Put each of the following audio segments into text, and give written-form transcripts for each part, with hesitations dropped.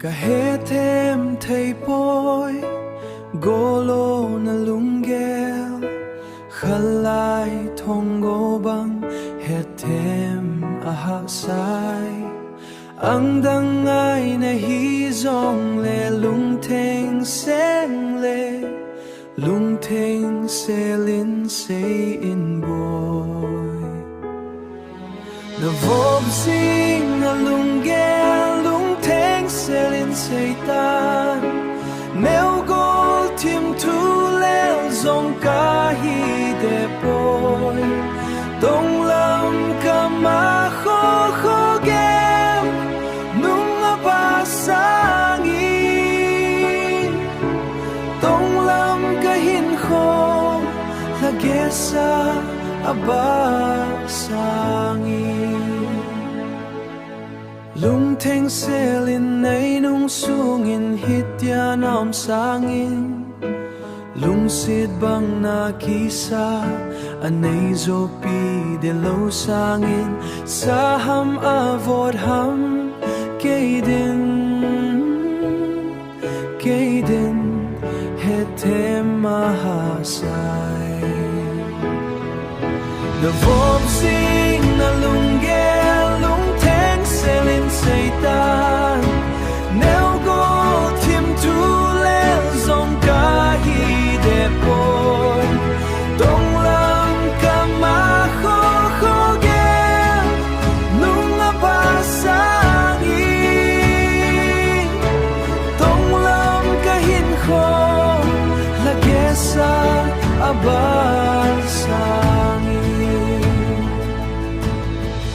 cả hết thêm thầy bôi golo na lungel khalai thong go bang hết thêm aha sai ang dang ai na hi zong le lung theng sen le lung theng se lin se in boy na vob sing na lungel lung theng se lin se tan neo go tim tu leo zong ka hi de boy dong lam ka ma kho kho gem nung apa sangi dong lam ka hin kho la gesa aba sangi lung theng selin nay nung sungin hitya nam sangin lung sid bang na kisa anay zo pi de lo sangin saham avod ham kaiden hetem mahasay the vob sing na lungel lung theng selin seitan neo go tim tu le zong ka hi de boy dong lam ka ma kho kho gem nung apa sangi dong lam ka hin kho la gesa abar sangi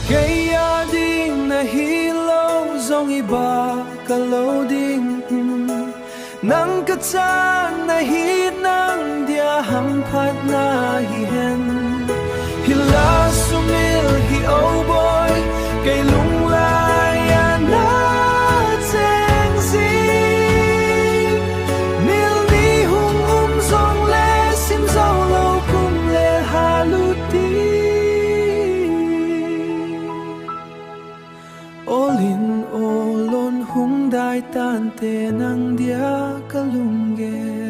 kaya ding na hilo zong iba kaloding nang katsan na hit nang dia hampat na hihen hila sumil hi oh boy kay lung laya na tseng si nil ni hung zong le sim zao lo kum le haluti olin olon hung dai tan te nang dia kalungge